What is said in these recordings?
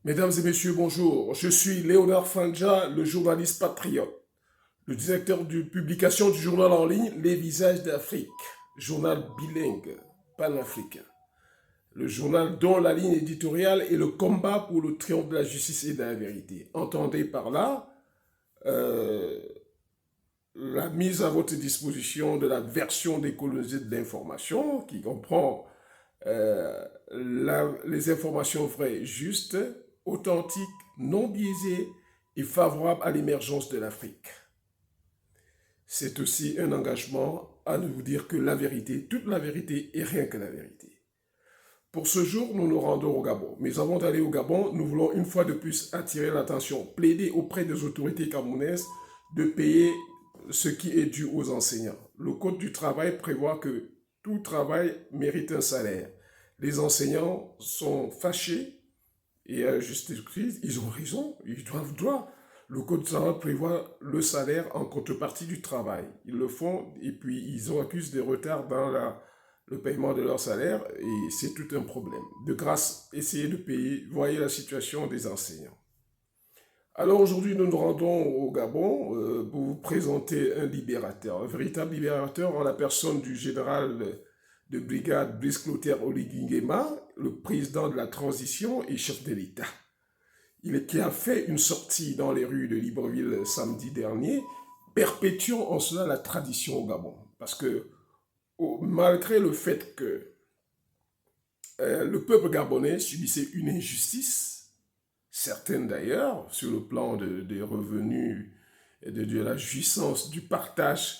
Mesdames et messieurs, bonjour. Je suis Léonard Fanja, le journaliste patriote, le directeur de publication du journal en ligne Les Visages d'Afrique, journal bilingue, panafricain. Le journal dont la ligne éditoriale est le combat pour le triomphe de la justice et de la vérité. Entendez par là la mise à votre disposition de la version décolonisée de l'information qui comprend les informations vraies, justes, authentiques, non biaisées et favorables à l'émergence de l'Afrique. C'est aussi un engagement à vous dire que la vérité, toute la vérité et rien que la vérité. Pour ce jour, nous nous rendons au Gabon. Mais avant d'aller au Gabon, nous voulons une fois de plus attirer l'attention, plaider auprès des autorités camerounaises de payer ce qui est dû aux enseignants. Le Code du travail prévoit que tout travail mérite un salaire. Les enseignants sont fâchés et à juste titre, ils ont raison, ils doivent droit. Le Code du travail prévoit le salaire en contrepartie du travail. Ils le font et puis ils ont accusé des retards dans le paiement de leur salaire et c'est tout un problème. De grâce, essayez de payer, voyez la situation des enseignants. Alors aujourd'hui, nous nous rendons au Gabon pour vous présenter un libérateur, un véritable libérateur en la personne du général de brigade Brice Clotaire Oligui Nguema, le président de la transition et chef de l'État. Qui a fait une sortie dans les rues de Libreville samedi dernier, perpétuant en cela la tradition au Gabon. Parce que malgré le fait que le peuple gabonais subissait une injustice, certaines d'ailleurs, sur le plan des revenus, et de la jouissance, du partage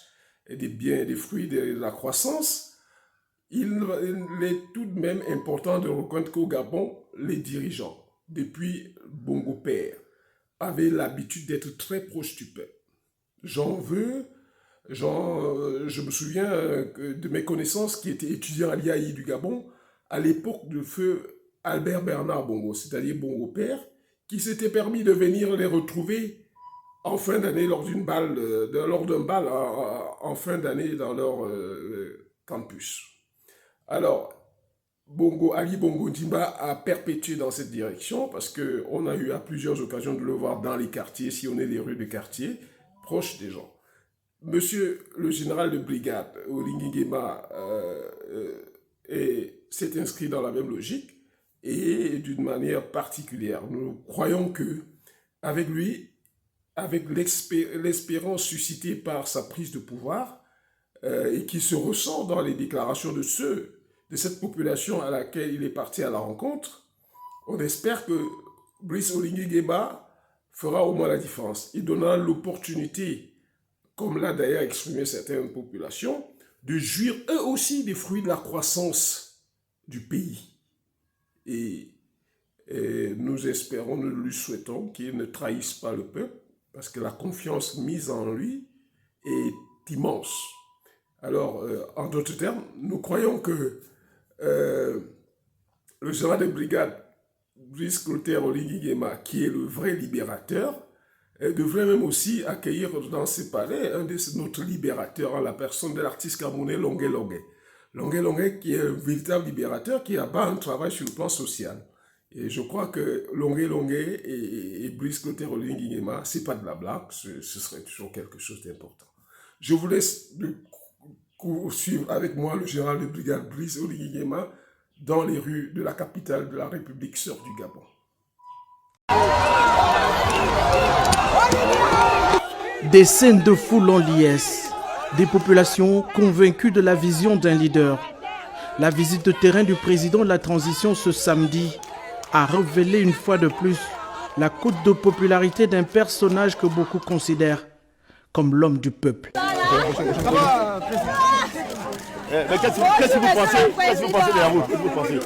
des biens et des fruits de la croissance, il est tout de même important de reconnaître qu'au Gabon, les dirigeants, depuis Bongo Père, avaient l'habitude d'être très proches du peuple. Je me souviens de mes connaissances qui étaient étudiants à l'IAI du Gabon à l'époque de feu Albert Bernard Bongo, c'est-à-dire Bongo Père, qui s'était permis de venir les retrouver en fin d'année lors d'un bal en fin d'année dans leur campus. Alors, Ali Bongo Ndimba a perpétué dans cette direction parce qu'on a eu à plusieurs occasions de le voir dans les quartiers, sillonner les rues de quartier, proches des gens. Monsieur le général de brigade, Oligui Nguema, s'est inscrit dans la même logique et d'une manière particulière. Nous croyons que avec lui, avec l'espérance suscitée par sa prise de pouvoir et qui se ressent dans les déclarations de cette population à laquelle il est parti à la rencontre, on espère que Brice Oligui Nguema fera au moins la différence. Il donnera l'opportunité, comme l'a d'ailleurs exprimé certaines populations, de jouir eux aussi des fruits de la croissance du pays. Et nous espérons, nous lui souhaitons qu'il ne trahisse pas le peuple, parce que la confiance mise en lui est immense. Alors, en d'autres termes, nous croyons que le général de brigade Brice Clotaire Oligui Nguema, qui est le vrai libérateur, devrait même aussi accueillir dans ses palais un de notre libérateur, en la personne de l'artiste camerounais Longué Longué. Longué Longué qui est un véritable libérateur qui abat un travail sur le plan social. Et je crois que Longué Longué et Brice Clotaire Oligui Nguema, ce n'est pas de la blague, ce serait toujours quelque chose d'important. Je vous laisse suivre avec moi le général de brigade Brice Oligui Nguema dans les rues de la capitale de la République sœur du Gabon. Des scènes de foule en liesse, des populations convaincues de la vision d'un leader. La visite de terrain du président de la transition ce samedi a révélé une fois de plus la cote de popularité d'un personnage que beaucoup considèrent comme l'homme du peuple. Mais qu'est-ce que vous pensez? Qu'est-ce que vous pensez de la route? Qu'est-ce que vous pensez?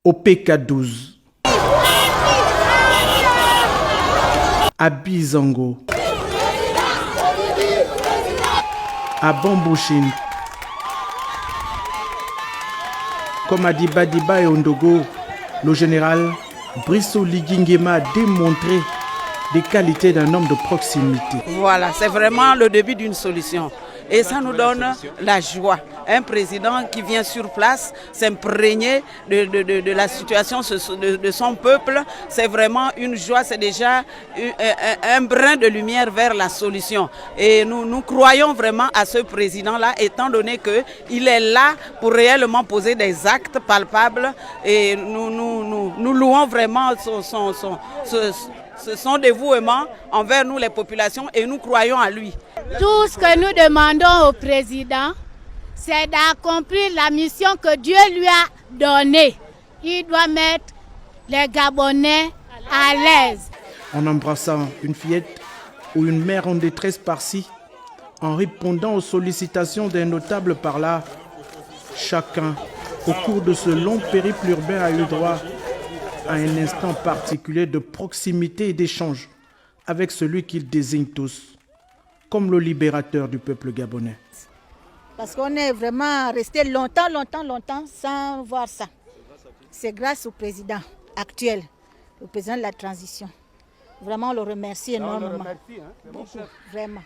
Au PK12, à Bizango, à Bambouchine, comme à Diba et Ondogo, le général Brisso Ligingema a démontré des qualités d'un homme de proximité. Voilà, c'est vraiment le début d'une solution. Et ça nous donne la joie. Un président qui vient sur place, s'imprégner de la situation de son peuple, c'est vraiment une joie, c'est déjà un brin de lumière vers la solution. Et nous croyons vraiment à ce président-là, étant donné qu'il est là pour réellement poser des actes palpables. Et nous louons vraiment son dévouement envers nous les populations et nous croyons à lui. Tout ce que nous demandons au président, c'est d'accomplir la mission que Dieu lui a donnée. Il doit mettre les Gabonais à l'aise. En embrassant une fillette ou une mère en détresse par-ci, en répondant aux sollicitations d'un notable par-là, chacun, au cours de ce long périple urbain, a eu droit à un instant particulier de proximité et d'échange avec celui qu'ils désignent tous comme le libérateur du peuple gabonais. Parce qu'on est vraiment resté longtemps sans voir ça. C'est grâce au président actuel, le président de la transition. Vraiment, on le remercie énormément. Beaucoup, vraiment.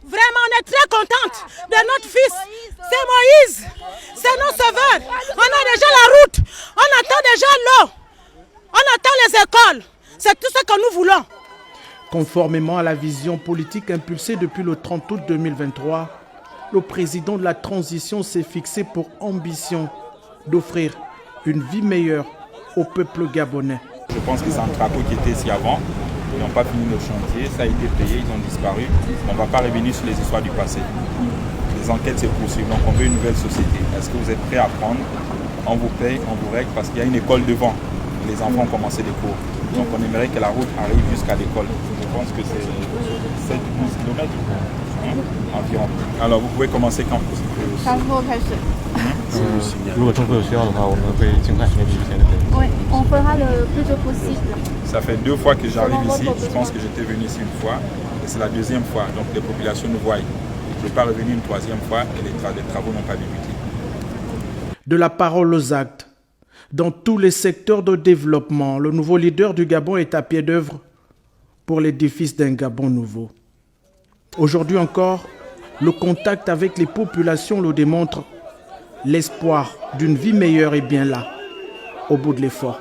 Vraiment, on est très contente de notre fils. C'est Moïse, c'est notre sauveur. On a déjà la route, on attend déjà l'eau, on attend les écoles. C'est tout ce que nous voulons. Conformément à la vision politique impulsée depuis le 30 août 2023, le président de la transition s'est fixé pour ambition d'offrir une vie meilleure au peuple gabonais. Je pense que c'est un travaux qui était ici avant. Ils n'ont pas fini le chantier, ça a été payé, ils ont disparu. On ne va pas revenir sur les histoires du passé. Les enquêtes se poursuivent, donc on veut une nouvelle société. Est-ce que vous êtes prêts à prendre? On vous paye, on vous règle, parce qu'il y a une école devant. Les enfants ont commencé les cours. Donc on aimerait que la route arrive jusqu'à l'école. Je pense que c'est 7-12 km environ. Alors vous pouvez commencer quand vous voulez. Oui, on fera le plus tôt possible. Ça fait 2 fois que j'arrive ici. Je pense que j'étais venu ici une fois. Et c'est la 2e fois. Donc les populations nous voient. Je ne vais pas revenir une 3e fois et les travaux n'ont pas débuté. De la parole aux actes. Dans tous les secteurs de développement, le nouveau leader du Gabon est à pied d'œuvre pour l'édifice d'un Gabon nouveau. Aujourd'hui encore, le contact avec les populations le démontre. L'espoir d'une vie meilleure est bien là, au bout de l'effort.